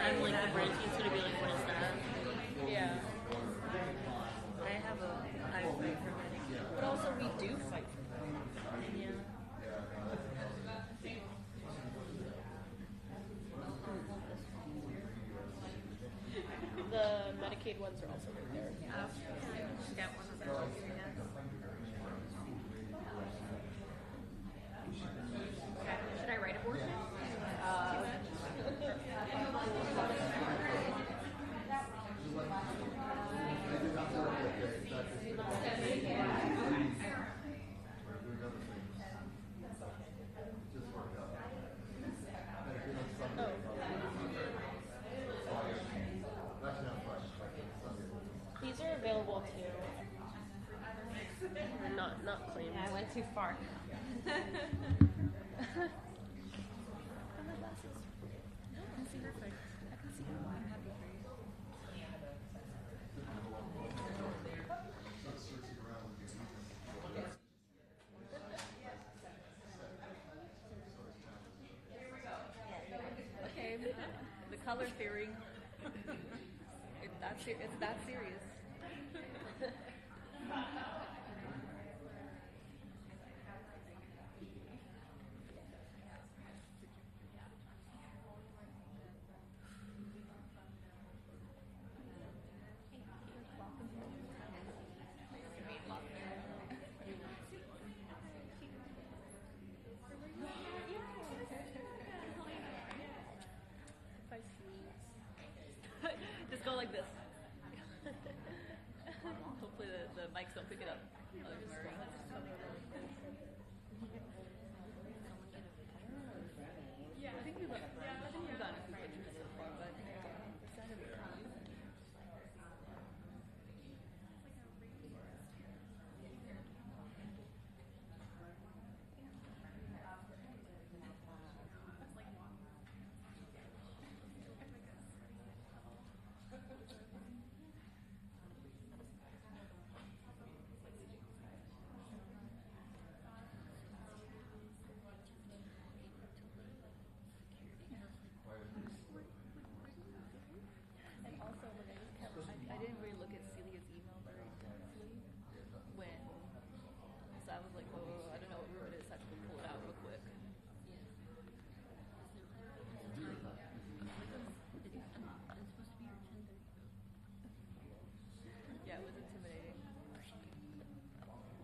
and like the brand team's gonna be like, what is that? Yeah. I have a I fight for Medicaid. But also we do fight for them. Yeah. The Medicaid ones are also right there. Get one of those. Should I write abortion? These are available too. Not claimed. Yeah, I went too far. Okay, the color theory. It's that serious. Just go like this. Hopefully the mics don't pick it up. Yeah, I think we've gotten a few pictures so far, but it's not every time. And also, when I didn't really look at Celia's email very closely when, so I was like, oh, I don't know what room it is, so I have to pull it out real quick. Yeah, it was intimidating.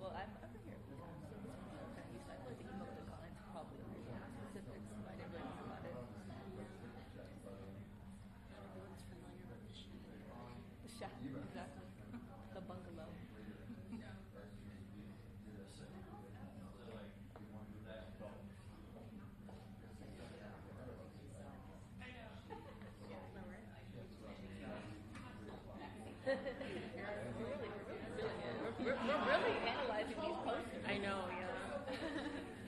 Well, I'm over here. So I feel like the email would have gone into probably specifics, but I didn't really think about it. The shack, exactly. The bungalow. We're really analyzing these posters. I know, yeah.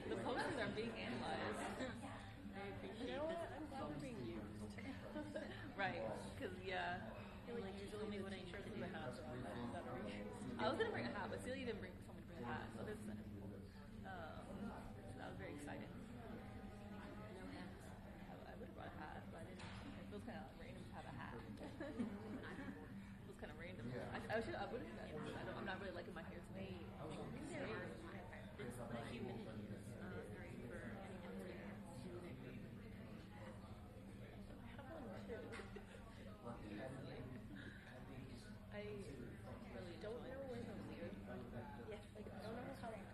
The posters are being analyzed. You know what? I'm glad we're being used. Right, because yeah. Like you told me when I showed you the hats are all that are I was gonna bring a hat, but Celia didn't bring someone to bring a hat, so this is so that was very exciting. I would have brought a hat, but I didn't. It feels kind of random to have a hat. It was kind of random. I would have done. I'm not really liking my hair today. It's the humidity is great for anyone to I have one too. I really don't know where those are. Yeah, like I don't know how long.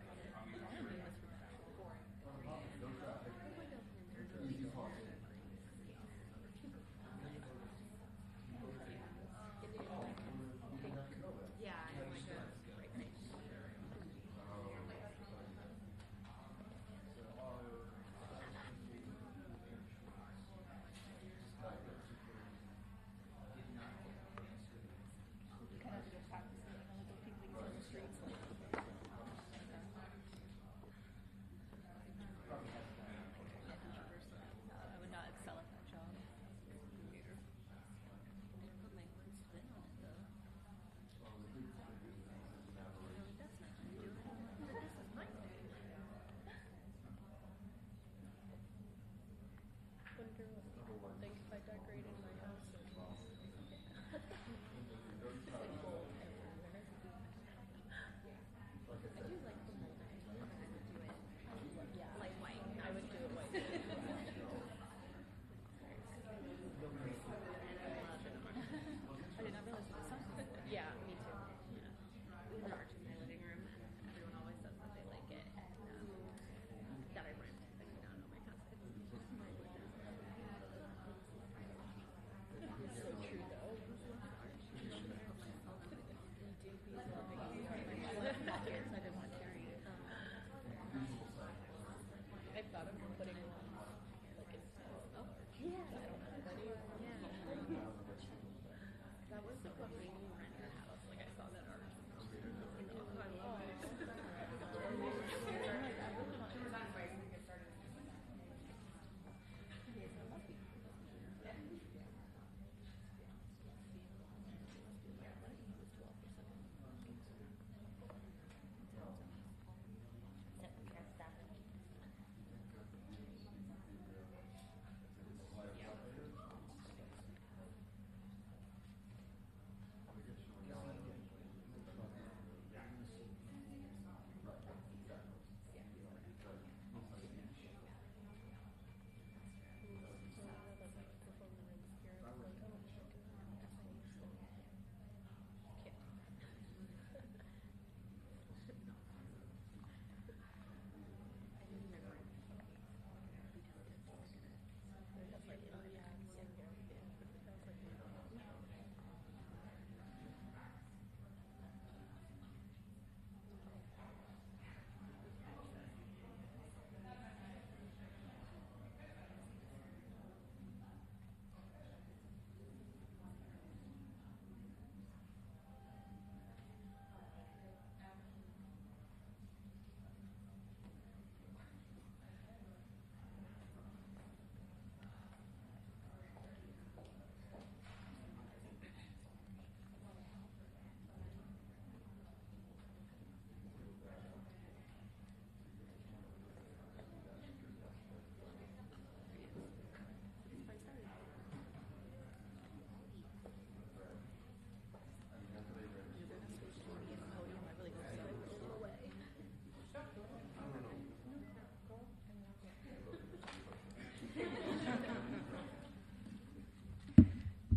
Yeah, I like a great thing. Kind of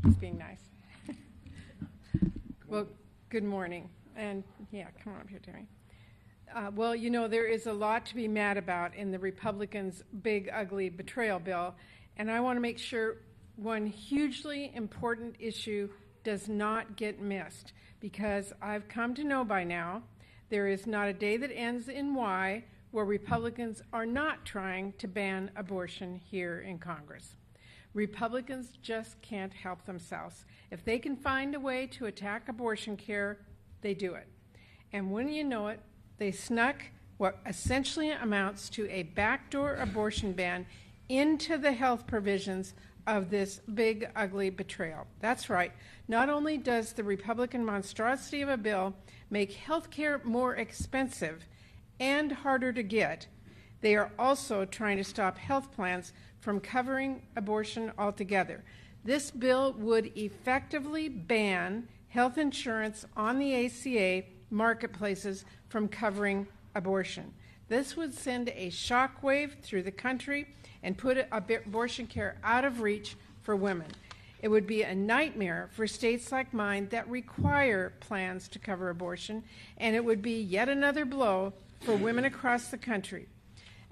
He's being nice. Well, good morning. And yeah, come on up here, Tammy. Well, you know, there is a lot to be mad about in the Republicans' big, ugly betrayal bill. And I want to make sure one hugely important issue does not get missed, because I've come to know by now there is not a day that ends in Y where Republicans are not trying to ban abortion here in Congress. Republicans just can't help themselves. If they can find a way to attack abortion care, they do it. And when you know it, they snuck what essentially amounts to a backdoor abortion ban into the health provisions of this big, ugly betrayal. That's right. Not only does the Republican monstrosity of a bill make health care more expensive and harder to get, they are also trying to stop health plans from covering abortion altogether. This bill would effectively ban health insurance on the ACA marketplaces from covering abortion. This would send a shockwave through the country and put abortion care out of reach for women. It would be a nightmare for states like mine that require plans to cover abortion, and it would be yet another blow for women across the country.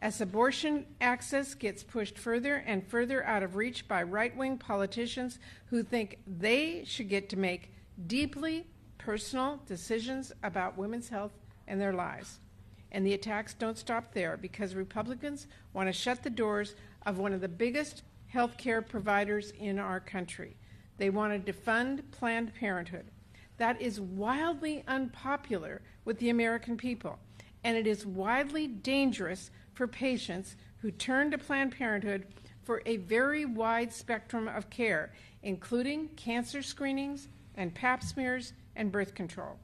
As abortion access gets pushed further and further out of reach by right-wing politicians who think they should get to make deeply personal decisions about women's health and their lives. And the attacks don't stop there, because Republicans want to shut the doors of one of the biggest health care providers in our country. They want to defund Planned Parenthood. That is wildly unpopular with the American people, and it is widely dangerous for patients who turn to Planned Parenthood for a very wide spectrum of care, including cancer screenings and pap smears and birth control.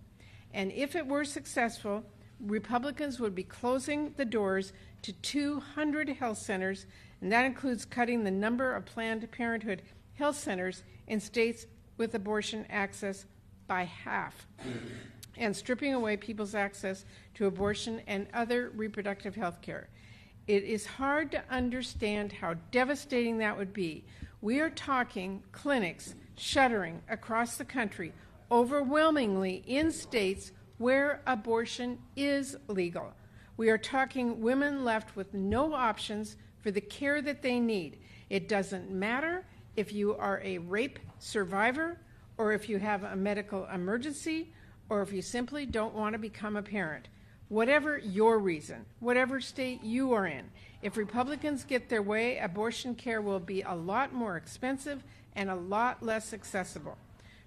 And if it were successful, Republicans would be closing the doors to 200 health centers, and that includes cutting the number of Planned Parenthood health centers in states with abortion access by half, and stripping away people's access to abortion and other reproductive health care. It is hard to understand how devastating that would be. We are talking clinics shuttering across the country, overwhelmingly in states where abortion is legal. We are talking women left with no options for the care that they need. It doesn't matter if you are a rape survivor, or if you have a medical emergency, or if you simply don't want to become a parent. Whatever your reason, whatever state you are in, if Republicans get their way, abortion care will be a lot more expensive and a lot less accessible.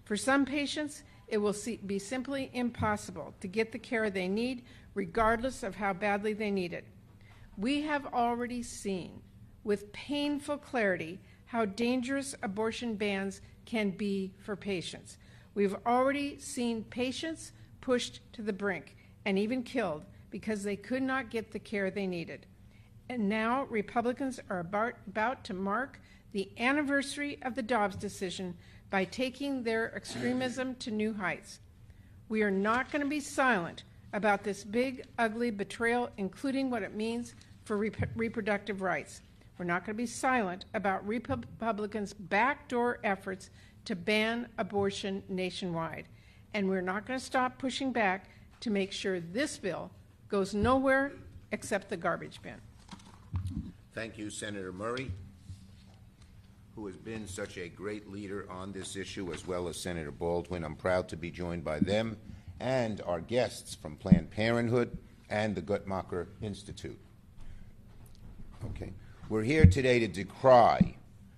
For some patients, it will be simply impossible to get the care they need, regardless of how badly they need it. We have already seen with painful clarity how dangerous abortion bans can be for patients. We've already seen patients pushed to the brink and even killed because they could not get the care they needed. And now Republicans are about to mark the anniversary of the Dobbs decision by taking their extremism to new heights. We are not going to be silent about this big, ugly betrayal, including what it means for reproductive rights. We're not going to be silent about Republicans' backdoor efforts to ban abortion nationwide. And we're not going to stop pushing back to make sure this bill goes nowhere except the garbage bin. Thank you, Senator Murray, who has been such a great leader on this issue, as well as Senator Baldwin. I'm proud to be joined by them and our guests from Planned Parenthood and the Guttmacher Institute. Okay. We're here today to decry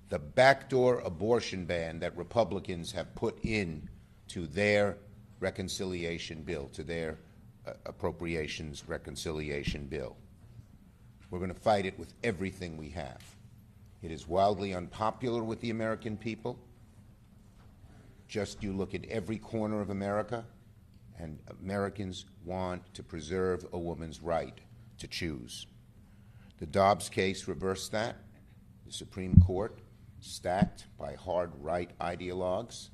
the backdoor abortion ban that Republicans have put in to their reconciliation bill, to their appropriations reconciliation bill. We're going to fight it with everything we have. It is wildly unpopular with the American people. Just you look at every corner of America, and Americans want to preserve a woman's right to choose. The Dobbs case reversed that. The Supreme Court, stacked by hard right ideologues,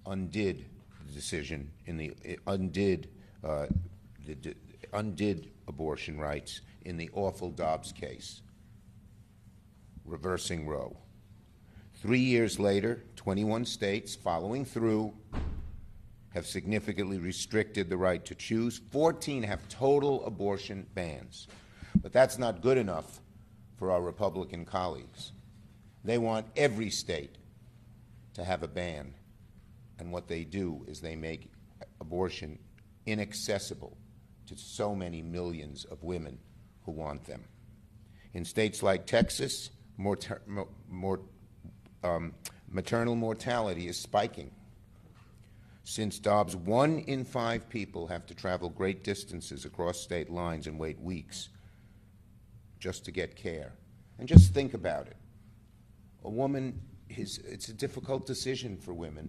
undid the decision undid abortion rights in the awful Dobbs case, reversing Roe. 3 years later, 21 states following through have significantly restricted the right to choose. 14 have total abortion bans. But that's not good enough for our Republican colleagues. They want every state to have a ban. And what they do is they make abortion inaccessible to so many millions of women who want them. In states like Texas, maternal mortality is spiking. Since Dobbs, 1 in 5 people have to travel great distances across state lines and wait weeks just to get care. And just think about it. A woman, it's a difficult decision for women,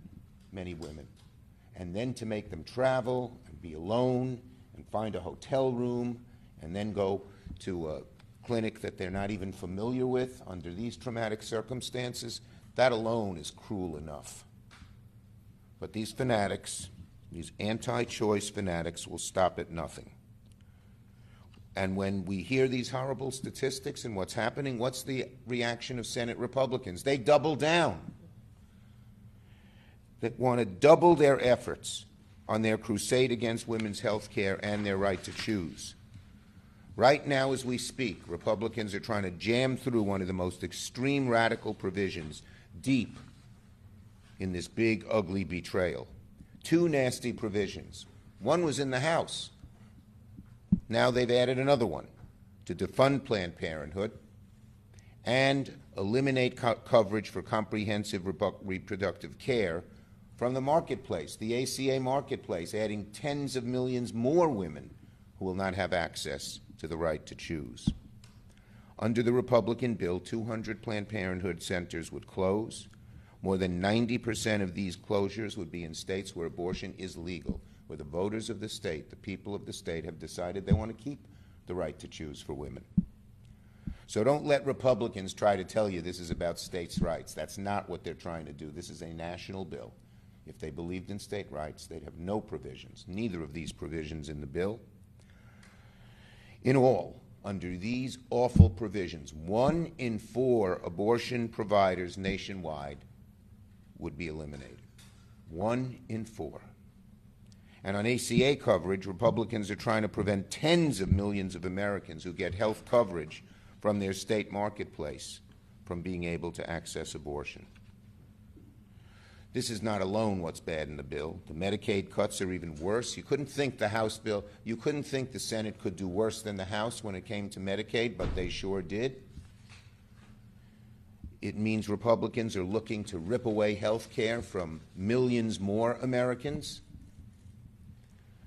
many women. And then to make them travel and be alone and find a hotel room and then go to a clinic that they're not even familiar with under these traumatic circumstances, that alone is cruel enough. But these fanatics, these anti-choice fanatics, will stop at nothing. And when we hear these horrible statistics and what's happening, what's the reaction of Senate Republicans? They double down. They want to double their efforts on their crusade against women's health care and their right to choose. Right now, as we speak, Republicans are trying to jam through one of the most extreme radical provisions deep in this big, ugly betrayal. 2 nasty provisions. One was in the House. Now they've added another one to defund Planned Parenthood and eliminate coverage for comprehensive reproductive care from the marketplace, the ACA marketplace, adding tens of millions more women who will not have access to the right to choose. Under the Republican bill, 200 Planned Parenthood centers would close. More than 90% of these closures would be in states where abortion is legal, where the voters of the state, the people of the state, have decided they want to keep the right to choose for women. So don't let Republicans try to tell you this is about states' rights. That's not what they're trying to do. This is a national bill. If they believed in state rights, they'd have no provisions, neither of these provisions in the bill. In all, under these awful provisions, 1 in 4 abortion providers nationwide would be eliminated. 1 in 4. And on ACA coverage, Republicans are trying to prevent tens of millions of Americans who get health coverage from their state marketplace from being able to access abortion. This is not alone what's bad in the bill. The Medicaid cuts are even worse. You couldn't think the House bill, you couldn't think the Senate could do worse than the House when it came to Medicaid, but they sure did. It means Republicans are looking to rip away health care from millions more Americans.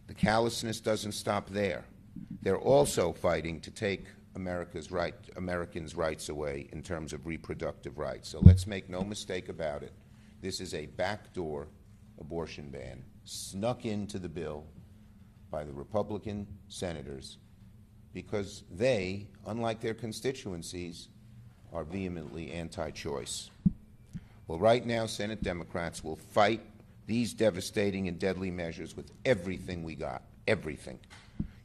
The callousness doesn't stop there. They're also fighting to take Americans' rights away in terms of reproductive rights. So let's make no mistake about it. This is a backdoor abortion ban snuck into the bill by the Republican senators because they, unlike their constituencies, are vehemently anti-choice. Well, right now, Senate Democrats will fight these devastating and deadly measures with everything we got, everything,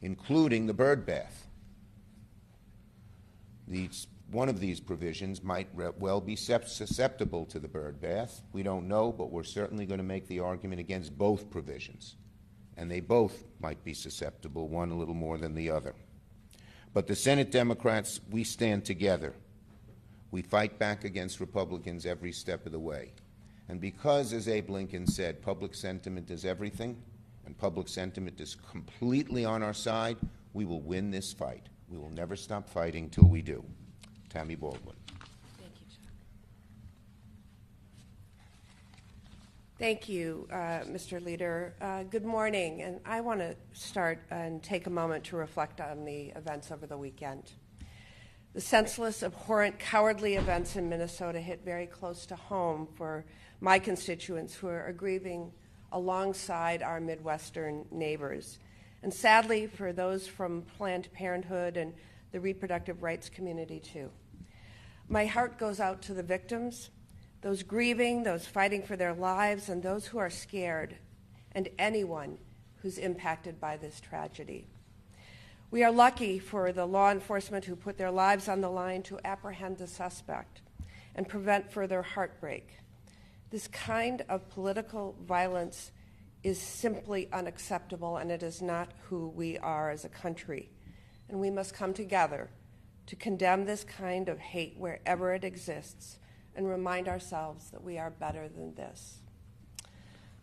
including the bird bath. One of these provisions might well be susceptible to the bird bath. We don't know, but we're certainly going to make the argument against both provisions. And they both might be susceptible, one a little more than the other. But the Senate Democrats, we stand together. We fight back against Republicans every step of the way. And because, as Abe Lincoln said, public sentiment is everything, and public sentiment is completely on our side, we will win this fight. We will never stop fighting till we do. Tammy Baldwin. Thank you, Chuck. Thank you, Mr. Leader. Good morning, and I want to start and take a moment to reflect on the events over the weekend. The senseless, abhorrent, cowardly events in Minnesota hit very close to home for my constituents who are grieving alongside our Midwestern neighbors, and sadly for those from Planned Parenthood and the reproductive rights community too. My heart goes out to the victims, those grieving, those fighting for their lives, and those who are scared, and anyone who's impacted by this tragedy. We are lucky for the law enforcement who put their lives on the line to apprehend the suspect, and prevent further heartbreak. This kind of political violence is simply unacceptable, and it is not who we are as a country. And we must come together to condemn this kind of hate wherever it exists and remind ourselves that we are better than this.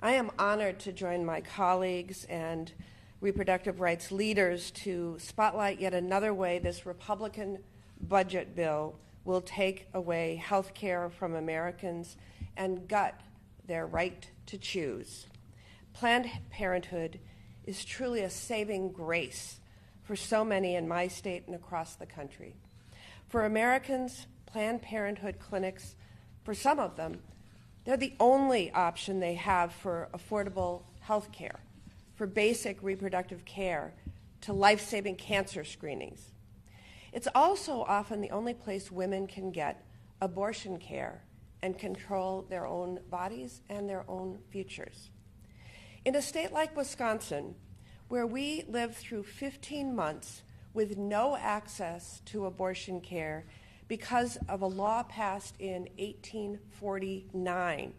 I am honored to join my colleagues and reproductive rights leaders to spotlight yet another way this Republican budget bill will take away health care from Americans and gut their right to choose. Planned Parenthood is truly a saving grace for so many in my state and across the country. For Americans, Planned Parenthood clinics, for some of them, they're the only option they have for affordable health care, for basic reproductive care, to life-saving cancer screenings. It's also often the only place women can get abortion care and control their own bodies and their own futures. In a state like Wisconsin, where we lived through 15 months with no access to abortion care because of a law passed in 1849,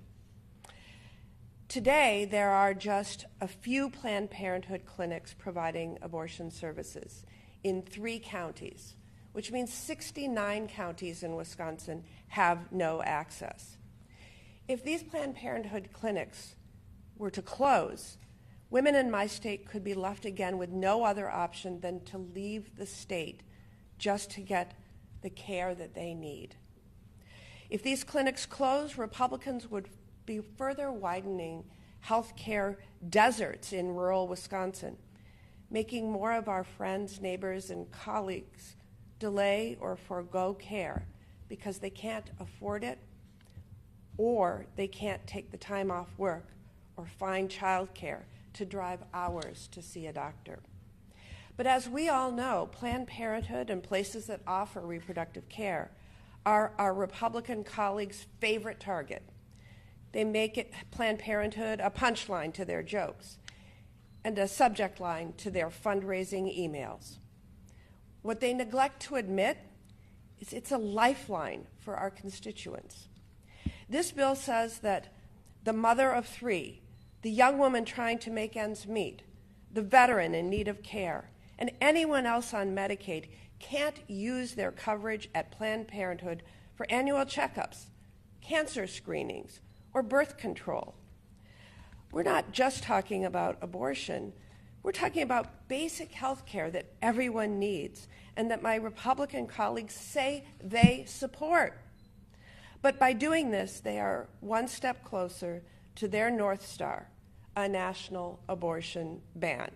today there are just a few Planned Parenthood clinics providing abortion services in 3 counties, which means 69 counties in Wisconsin have no access. If these Planned Parenthood clinics were to close, women in my state could be left again with no other option than to leave the state just to get the care that they need. If these clinics close, Republicans would be further widening health care deserts in rural Wisconsin, making more of our friends, neighbors, and colleagues delay or forego care because they can't afford it, or they can't take the time off work or find childcare to drive hours to see a doctor. But as we all know, Planned Parenthood and places that offer reproductive care are our Republican colleagues' favorite target. They make it, Planned Parenthood, a punchline to their jokes and a subject line to their fundraising emails. What they neglect to admit is it's a lifeline for our constituents. This bill says that the mother of 3, the young woman trying to make ends meet, the veteran in need of care, and anyone else on Medicaid can't use their coverage at Planned Parenthood for annual checkups, cancer screenings, or birth control. We're not just talking about abortion. We're talking about basic health care that everyone needs and that my Republican colleagues say they support. But by doing this, they are one step closer to their North Star, a national abortion ban.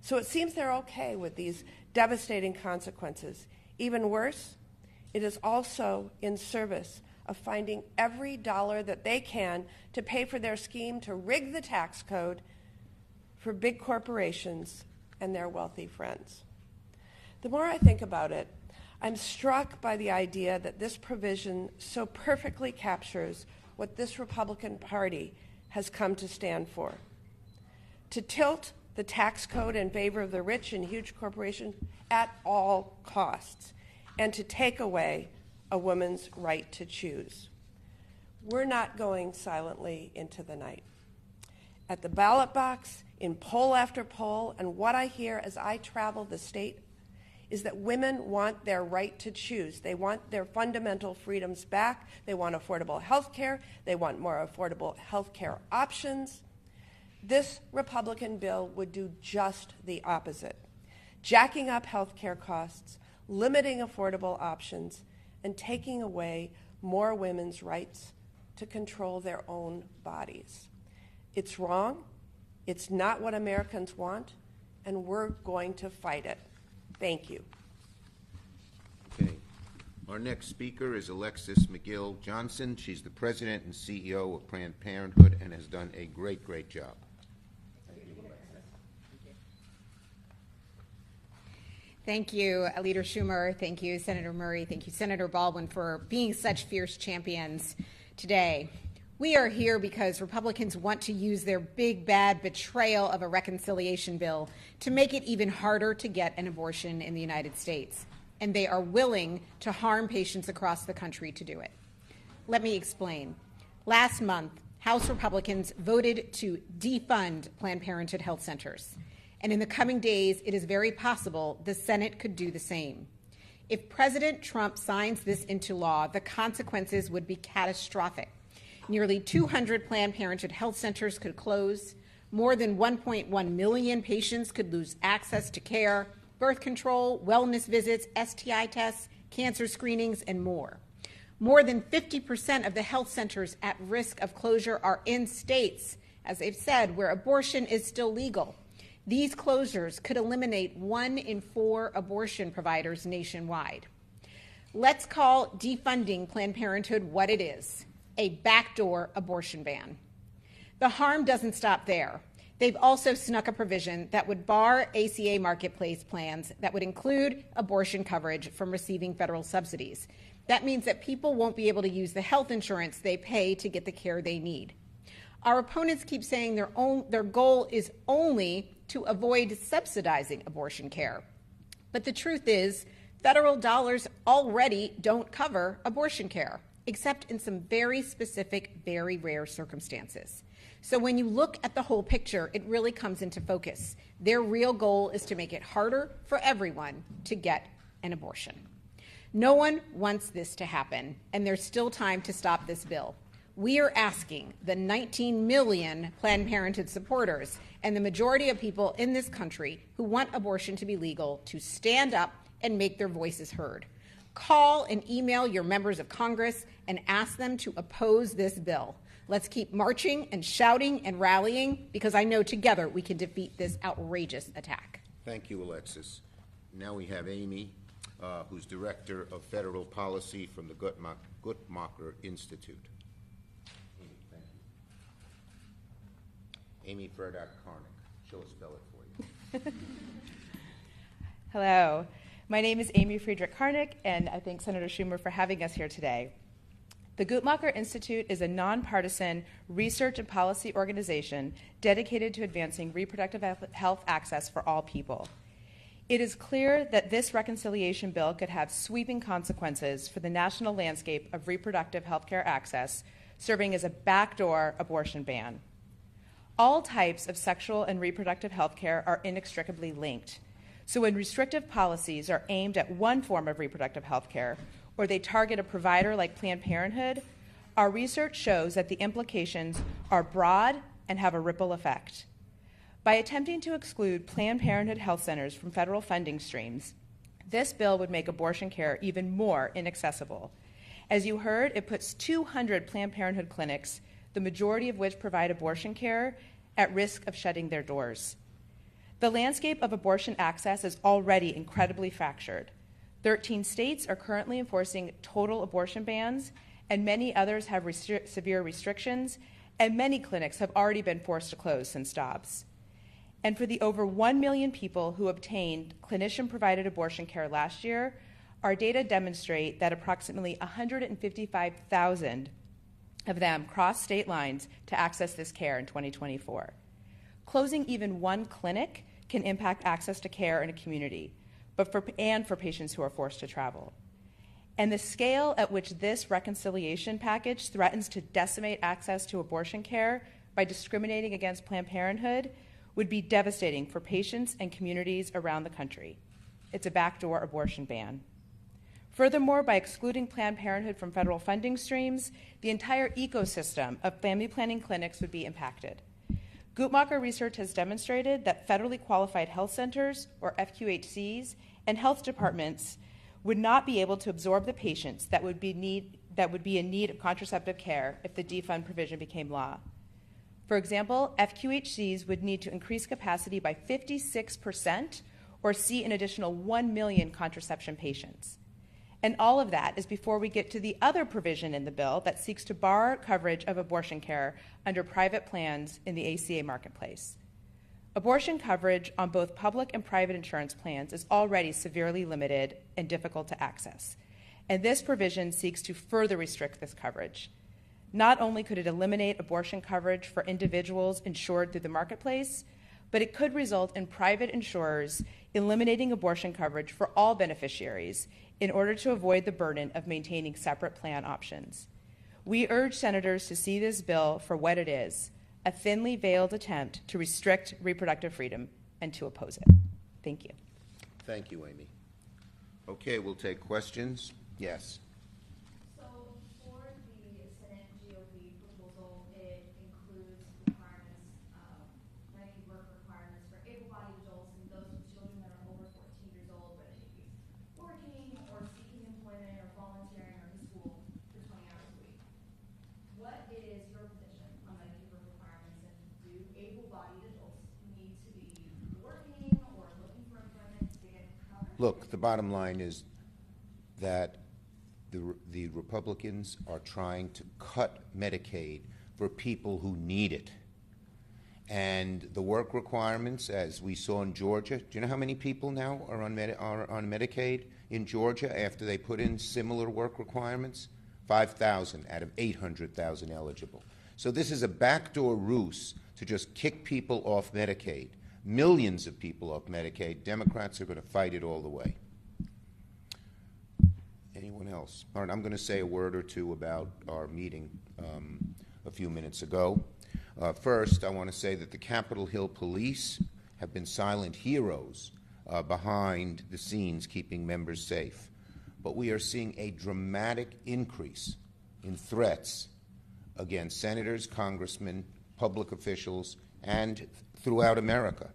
So it seems they're okay with these devastating consequences. Even worse, it is also in service of finding every dollar that they can to pay for their scheme to rig the tax code for big corporations and their wealthy friends. The more I think about it, I'm struck by the idea that this provision so perfectly captures what this Republican Party has come to stand for: to tilt the tax code in favor of the rich and huge corporations at all costs, and to take away a woman's right to choose. We're not going silently into the night. At the ballot box, in poll after poll, and what I hear as I travel the state is that women want their right to choose. They want their fundamental freedoms back. They want affordable health care. They want more affordable health care options. This Republican bill would do just the opposite, jacking up health care costs, limiting affordable options, and taking away more women's rights to control their own bodies. It's wrong. It's not what Americans want, and we're going to fight it. Thank you. Okay. Our next speaker is Alexis McGill Johnson. She's the president and CEO of Planned Parenthood and has done a great, great job. Thank you, Leader Schumer. Thank you, Senator Murray. Thank you, Senator Baldwin, for being such fierce champions today. We are here because Republicans want to use their big, bad betrayal of a reconciliation bill to make it even harder to get an abortion in the United States. And they are willing to harm patients across the country to do it. Let me explain. Last month, House Republicans voted to defund Planned Parenthood health centers. And in the coming days, it is very possible the Senate could do the same. If President Trump signs this into law, the consequences would be catastrophic. Nearly 200 Planned Parenthood health centers could close. More than 1.1 million patients could lose access to care, birth control, wellness visits, STI tests, cancer screenings, and more. More than 50% of the health centers at risk of closure are in states, as they've said, where abortion is still legal. These closures could eliminate 1 in 4 abortion providers nationwide. Let's call defunding Planned Parenthood what it is, a backdoor abortion ban. The harm doesn't stop there. They've also snuck a provision that would bar ACA marketplace plans that would include abortion coverage from receiving federal subsidies. That means that people won't be able to use the health insurance they pay to get the care they need. Our opponents keep saying their goal is only to avoid subsidizing abortion care. But the truth is, federal dollars already don't cover abortion care, except in some very specific, very rare circumstances. So when you look at the whole picture, it really comes into focus. Their real goal is to make it harder for everyone to get an abortion. No one wants this to happen, and there's still time to stop this bill. We are asking the 19 million Planned Parenthood supporters and the majority of people in this country who want abortion to be legal to stand up and make their voices heard. Call and email your members of Congress and ask them to oppose this bill. Let's keep marching and shouting and rallying, because I know together we can defeat this outrageous attack. Thank you, Alexis. Now we have Amy, who's Director of Federal Policy from the Guttmacher Institute. Amy, thank you. Amy Friedrich-Karnik. She'll spell it for you. Hello. My name is Amy Friedrich-Karnik, and I thank Senator Schumer for having us here today. The Guttmacher Institute is a nonpartisan research and policy organization dedicated to advancing reproductive health access for all people. It is clear that this reconciliation bill could have sweeping consequences for the national landscape of reproductive health care access, serving as a backdoor abortion ban. All types of sexual and reproductive health care are inextricably linked. So when restrictive policies are aimed at one form of reproductive health care, or they target a provider like Planned Parenthood, our research shows that the implications are broad and have a ripple effect. By attempting to exclude Planned Parenthood health centers from federal funding streams, this bill would make abortion care even more inaccessible. As you heard, it puts 200 Planned Parenthood clinics, the majority of which provide abortion care, at risk of shutting their doors. The landscape of abortion access is already incredibly fractured. 13 states are currently enforcing total abortion bans, and many others have severe restrictions, and many clinics have already been forced to close since Dobbs. And for the over 1 million people who obtained clinician-provided abortion care last year, our data demonstrate that approximately 155,000 of them crossed state lines to access this care in 2024. Closing even one clinic can impact access to care in a community, and for patients who are forced to travel. And the scale at which this reconciliation package threatens to decimate access to abortion care by discriminating against Planned Parenthood would be devastating for patients and communities around the country. It's a backdoor abortion ban. Furthermore, by excluding Planned Parenthood from federal funding streams, the entire ecosystem of family planning clinics would be impacted. Guttmacher research has demonstrated that federally qualified health centers, or FQHCs, and health departments would not be able to absorb the patients that would be in need of contraceptive care if the defund provision became law. For example, FQHCs would need to increase capacity by 56% or see an additional 1 million contraception patients. And all of that is before we get to the other provision in the bill that seeks to bar coverage of abortion care under private plans in the ACA marketplace. Abortion coverage on both public and private insurance plans is already severely limited and difficult to access. And this provision seeks to further restrict this coverage. Not only could it eliminate abortion coverage for individuals insured through the marketplace, but it could result in private insurers eliminating abortion coverage for all beneficiaries in order to avoid the burden of maintaining separate plan options. We urge senators to see this bill for what it is, a thinly veiled attempt to restrict reproductive freedom, and to oppose it. Thank you. Thank you, Amy. Okay, we'll take questions. Yes. So for the Senate GOP proposal, it includes requirements, Medicaid work requirements for able-bodied adults and those with children that are over 14 years old, but maybe working or seeking employment or volunteering or in school for 20 hours a week. What is your position on Medicaid work requirements, and do able-bodied adults need to be working or looking for employment to get covered? Look, the bottom line is that the Republicans are trying to cut Medicaid for people who need it. And the work requirements, as we saw in Georgia, do you know how many people now are on Medicaid in Georgia after they put in similar work requirements? 5,000 out of 800,000 eligible. So this is a backdoor ruse to just kick people off Medicaid. Millions of people off Medicaid. Democrats are going to fight it all the way. Anyone else? All right, I'm going to say a word or two about our meeting a few minutes ago. First, I want to say that the Capitol Hill police have been silent heroes behind the scenes keeping members safe. But we are seeing a dramatic increase in threats against senators, congressmen, public officials, and throughout America.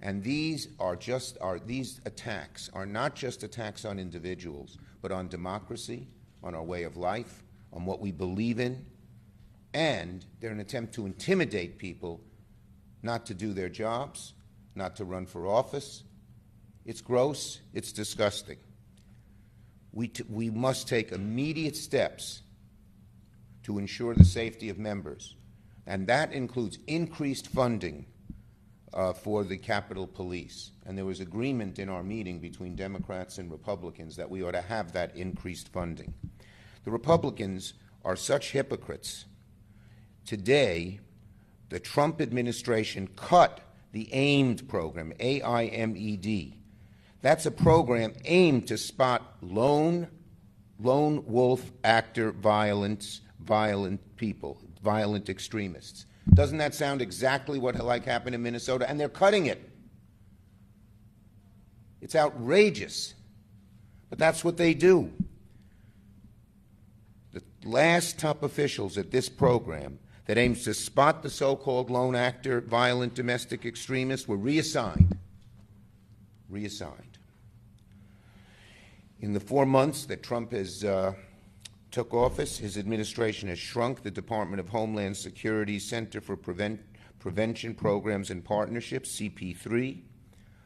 And these attacks are not just attacks on individuals, but on democracy, on our way of life, on what we believe in, and they're an attempt to intimidate people not to do their jobs, not to run for office. It's gross, it's disgusting. We must take immediate steps to ensure the safety of members, and that includes increased funding for the Capitol Police. And there was agreement in our meeting between Democrats and Republicans that we ought to have that increased funding. The Republicans are such hypocrites. Today, the Trump administration cut the AIMED program, A-I-M-E-D. That's a program aimed to spot lone wolf actor violent people, violent extremists. Doesn't that sound exactly what happened in Minnesota? And they're cutting it. It's outrageous. But that's what they do. The last top officials at this program that aims to spot the so-called lone actor, violent domestic extremists were reassigned. In the 4 months that Trump has took office, his administration has shrunk the Department of Homeland Security's Center for Prevention Programs and Partnerships, CP3,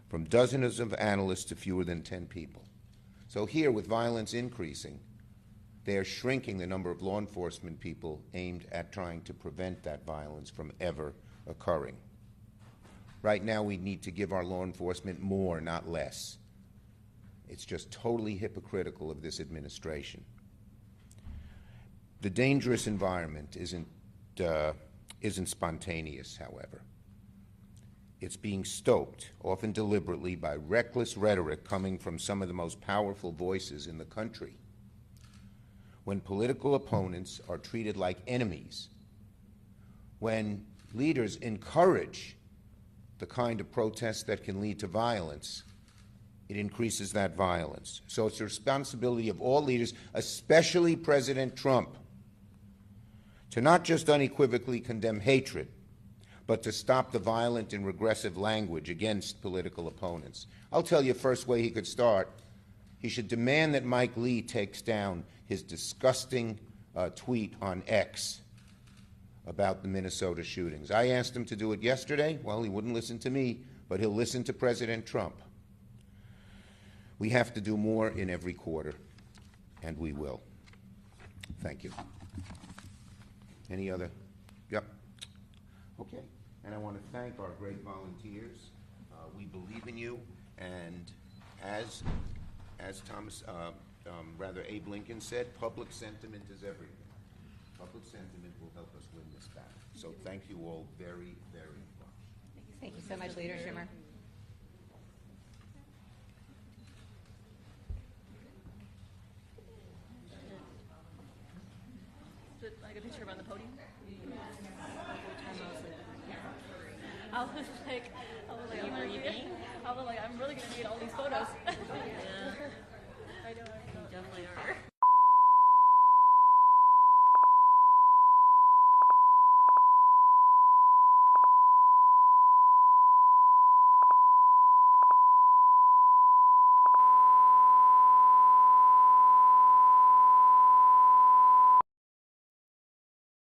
from dozens of analysts to fewer than 10 people. So here, with violence increasing, they are shrinking the number of law enforcement people aimed at trying to prevent that violence from ever occurring. Right now, we need to give our law enforcement more, not less. It's just totally hypocritical of this administration. The dangerous environment isn't spontaneous, however. It's being stoked, often deliberately, by reckless rhetoric coming from some of the most powerful voices in the country. When political opponents are treated like enemies, when leaders encourage the kind of protests that can lead to violence, it increases that violence. So it's the responsibility of all leaders, especially President Trump, to not just unequivocally condemn hatred, but to stop the violent and regressive language against political opponents. I'll tell you first way he could start. He should demand that Mike Lee takes down his disgusting tweet on X about the Minnesota shootings. I asked him to do it yesterday. Well, he wouldn't listen to me, but he'll listen to President Trump. We have to do more in every quarter, and we will. Thank you. Any other? Yep. Okay. And I want to thank our great volunteers. We believe in you, and as Abe Lincoln said, public sentiment is everything. Public sentiment will help us win this battle. So thank you all very, very much. Thank you so much, Leader Schumer. So around the podium? I was like, you were eating? I was like, I'm really gonna need all these photos. Yeah. I know. You definitely are.